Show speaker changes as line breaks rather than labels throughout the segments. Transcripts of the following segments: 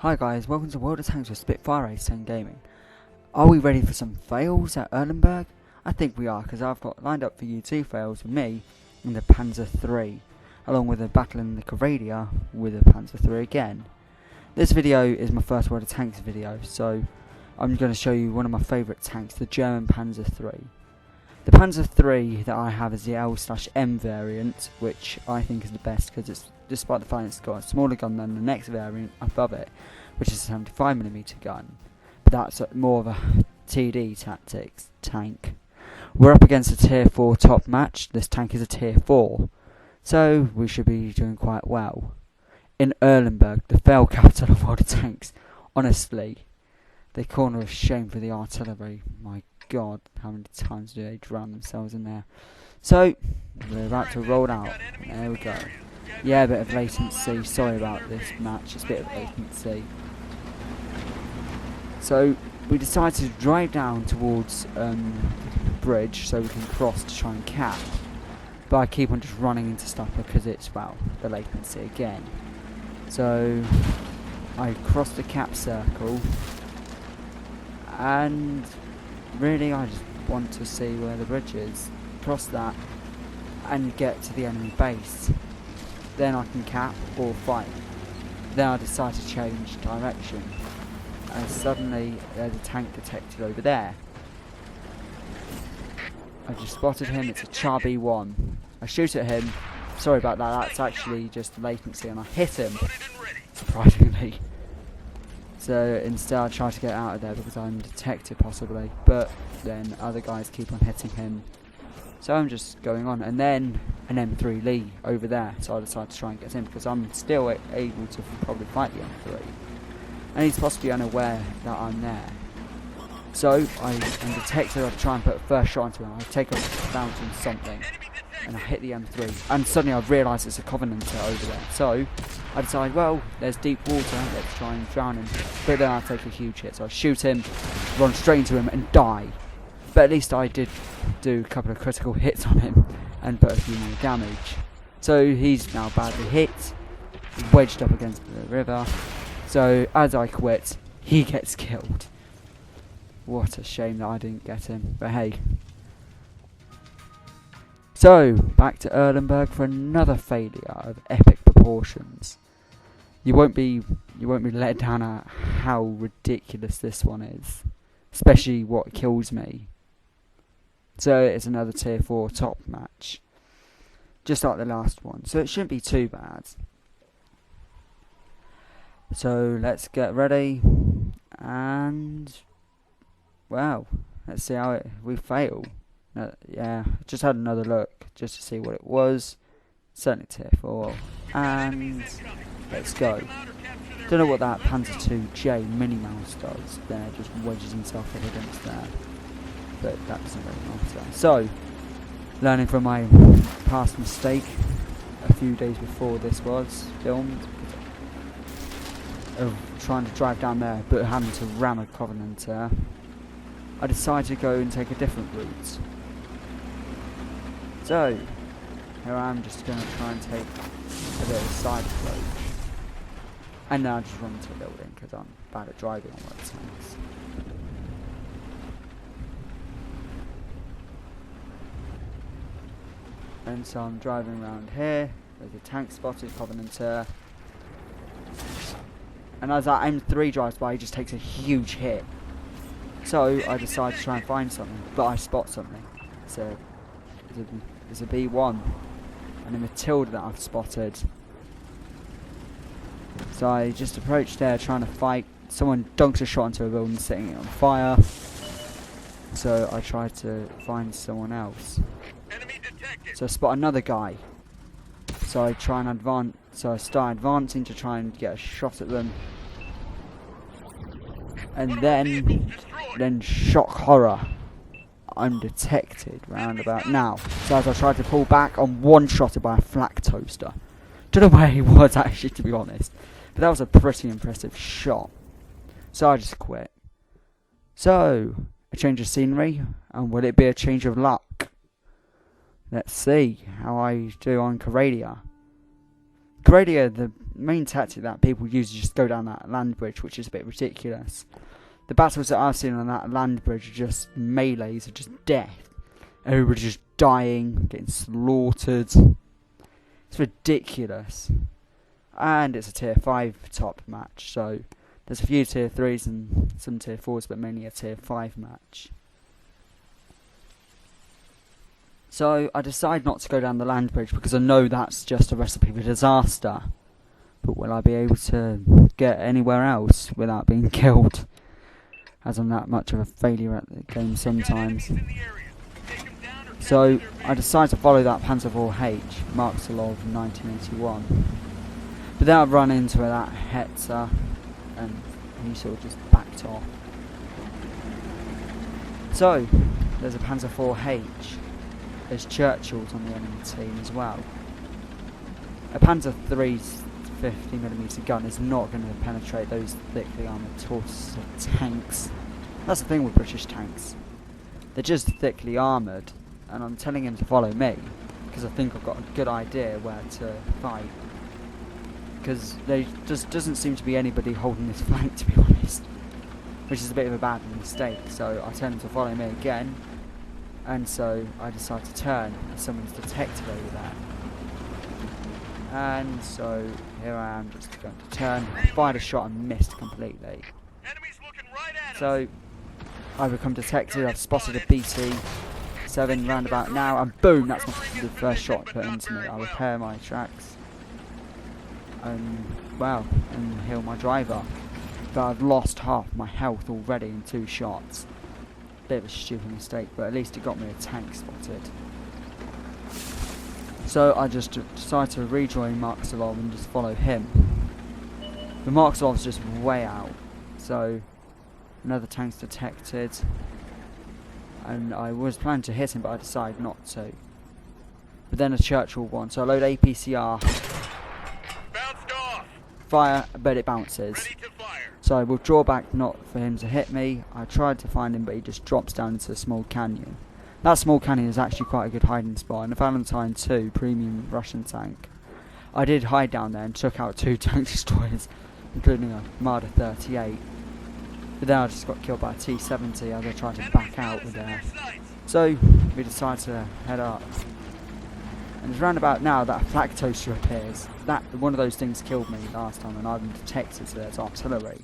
Hi guys, welcome to World of Tanks with Spitfire A10 Gaming. Are we ready for some fails at Erlenberg? I think we are, because I've got lined up for you 2 fails with me and the Panzer III, along with a battle in the Karedia with the Panzer III again. This video is my first World of Tanks video, so I'm going to show you one of my favourite tanks, the German Panzer III. The Panzer III that I have is the L/M variant, which I think is the best because it's, despite the fact it's got a smaller gun than the next variant above it, which is a 75mm gun. But that's more of a TD tactics tank. We're up against a tier 4 top match. This tank is a tier 4, so we should be doing quite well. In Erlenberg, the fail capital of World of Tanks, honestly, they corner of shame for the artillery. My God, how many times do they drown themselves in there? So, we're about to roll out. There we go. Yeah, a bit of latency. Sorry about this match, it's a bit of latency. So, we decided to drive down towards the bridge so we can cross to try and cap. But I keep on just running into stuff because it's, well, the latency again. So, I cross the cap circle. And really I just want to see where the bridge is, cross that and get to the enemy base. Then I can cap or fight. Then I decide to change direction and suddenly there's a tank detected over there. I just spotted him, it's a chubby one. I shoot at him, sorry about that, that's actually just latency, and I hit him, surprisingly. So instead I try to get out of there because I'm detected possibly, but then other guys keep on hitting him. So I'm just going on, and then an M3 Lee over there, so I decide to try and get him because I'm still able to probably fight the M3. And he's possibly unaware that I'm there. So I am detected, I try and put a first shot into him, I take a fountain something, and I hit the M3, and suddenly I realise it's a Covenanter over there. So I decide, well, there's deep water, let's try and drown him. But then I take a huge hit, so I shoot him, run straight into him and die. But at least I did do a couple of critical hits on him and put a few more damage. So he's now badly hit, wedged up against the river. So as I quit, he gets killed. What a shame that I didn't get him, but hey. So, back to Erlenberg for another failure of epic proportions. You won't be let down at how ridiculous this one is, especially what kills me. So it's another tier 4 top match, just like the last one. So it shouldn't be too bad. So let's get ready, and well, let's see how we fail. Yeah, just had another look just to see what it was. Certainly tier 4, and let's go. Don't know what that Panzer II Mini Mouse does there, just wedges himself up against there, but that doesn't really matter. So, learning from my past mistake a few days before this was filmed, of trying to drive down there but having to ram a Covenanter, I decided to go and take a different route. So, here I am just going to try and take a bit of a side approach. And then I just run into a building because I'm bad at driving on road tanks. And so I'm driving around here, there's a tank spotted, Covenanter. And as that M3 drives by, he just takes a huge hit. So I decide to try and find something, but I spot something. It's a B1 and a Matilda that I've spotted. So I just approached there trying to fight. Someone dunks a shot into a building, setting it on fire. So I tried to find someone else. So I spot another guy. So I try and advance. So I start advancing to try and get a shot at them. And then shock horror, I'm detected round about now. So as I tried to pull back, I'm one-shotted by a flak toaster. Don't know where he was actually, to be honest, but that was a pretty impressive shot. So I just quit. So, a change of scenery, and will it be a change of luck? Let's see how I do on Karedia. Karedia, the main tactic that people use is just go down that land bridge, which is a bit ridiculous. The battles that I've seen on that land bridge are just melees, are just death. Everybody's just dying, getting slaughtered. It's ridiculous. And it's a tier 5 top match, so there's a few tier 3s and some tier 4s, but mainly a tier 5 match. So I decide not to go down the land bridge because I know that's just a recipe for disaster. But will I be able to get anywhere else without being killed? As I'm that much of a failure at the game sometimes. So I decide to follow that Panzer IV-H, Marksalov 1981. But then I run into that Hetzer and he sort of just backed off. So there's a Panzer IV-H. There's Churchills on the enemy team as well. A Panzer III's 50mm gun is not going to penetrate those thickly armoured torsos of tanks. That's the thing with British tanks. They're just thickly armoured, and I'm telling him to follow me because I think I've got a good idea where to fight. Because there just doesn't seem to be anybody holding this flank, to be honest, which is a bit of a bad mistake. So I tell him to follow me again. And so I decide to turn, and someone's detected over there. And so here I am, just going to turn. I fired a shot and missed completely. So I become detected. I've spotted a BT-7 roundabout now, and boom! That's the first shot put into me. I repair my tracks, and heal my driver. But I've lost half my health already in 2 shots. Bit of a stupid mistake, but at least it got me a tank spotted. So I just decided to rejoin Marksalov and just follow him. The Marksalov's just way out, so another tank's detected, and I was planning to hit him, but I decided not to. But then a Churchill won, so I load APCR, fire, but it bounces. So I will draw back, not for him to hit me. I tried to find him, but he just drops down into a small canyon. That small canyon is actually quite a good hiding spot. And the Valentine II premium Russian tank, I did hide down there and took out 2 tank destroyers, including a Marder 38. But then I just got killed by a T-70 as I tried to back out with there. So we decided to head up. And it's round about now that a flak toaster appears. That one of those things killed me last time, and I've been detected, so that's artillery.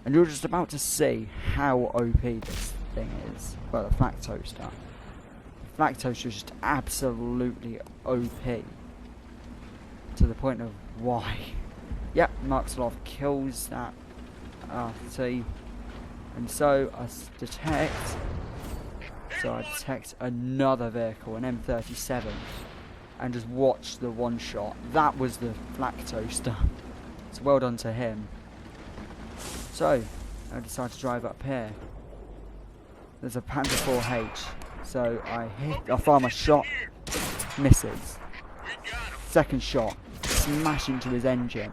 And you're just about to see how OP this thing is. Well, the flak toaster. The flak toaster is just absolutely OP. To the point of why. Yep, Marksalov kills that RT. And so I detect another vehicle, an M37, and just watch the one shot. That was the flak toaster. So well done to him. So I decided to drive up here. There's a Panzer IV-H. So I fire my shot, misses. Second shot, smash into his engine.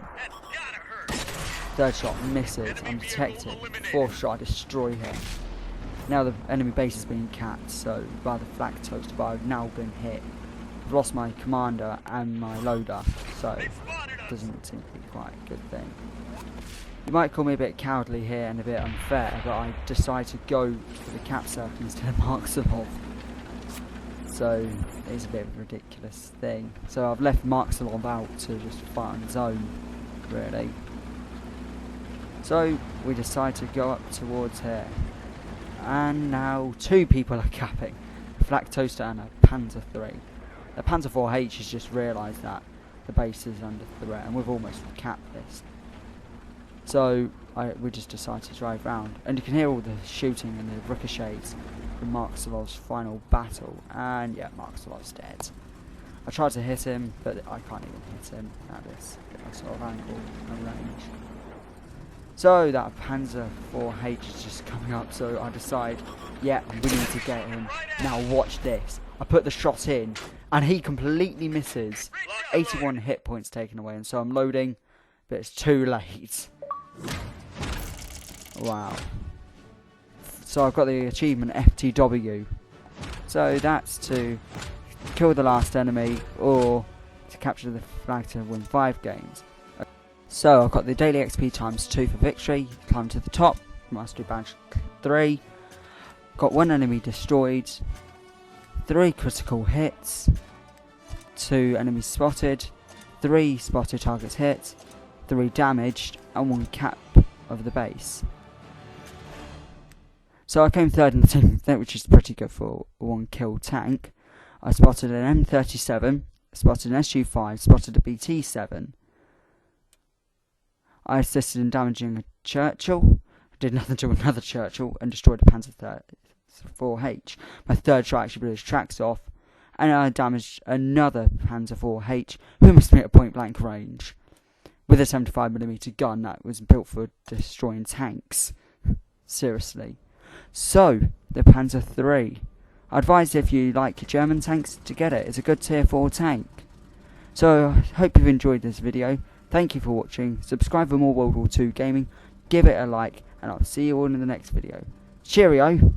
Third shot, misses. I'm detected. Fourth shot, I destroy him. Now the enemy base is being capped, so by the flak toaster, but I've now been hit. I've lost my commander and my loader, so it doesn't seem to be quite a good thing. You might call me a bit cowardly here and a bit unfair, but I decided to go for the cap circle instead of Marksalov. So it's a bit of a ridiculous thing. So I've left Marksalov out to just fight on his own, really. So we decide to go up towards here. And now 2 people are capping. A flak toaster and a Panzer III. The Panzer IV-H has just realised that the base is under threat, and we've almost capped this. So we just decide to drive round, and you can hear all the shooting and the ricochets from Marksalov's final battle, and yeah, Marksalov's dead. I tried to hit him, but I can't even hit him at this sort of angle and range. So that Panzer IV-H is just coming up, so I decide, yeah, we need to get him. Now watch this. I put the shot in, and he completely misses. 81 hit points taken away, and so I'm loading, but it's too late. Wow. So I've got the achievement FTW. So that's to kill the last enemy, or to capture the flag to win 5 games. So I've got the daily XP times 2 for victory, climb to the top, mastery badge 3, got 1 enemy destroyed, 3 critical hits, 2 enemies spotted, 3 spotted targets hit, 3 damaged, and 1 cap over the base. So I came third in the team, which is pretty good for a 1 kill tank. I spotted an M37, spotted an SU5, spotted a BT7. I assisted in damaging a Churchill, did nothing to another Churchill, and destroyed a Panzer 4H. My third shot actually blew his tracks off, and I damaged another Panzer 4H, who missed me at point blank range, with a 75mm gun that was built for destroying tanks. Seriously. So, the Panzer 3. I advise if you like German tanks to get it. It's a good tier 4 tank. So, I hope you've enjoyed this video. Thank you for watching. Subscribe for more World War II gaming. Give it a like, and I'll see you all in the next video. Cheerio!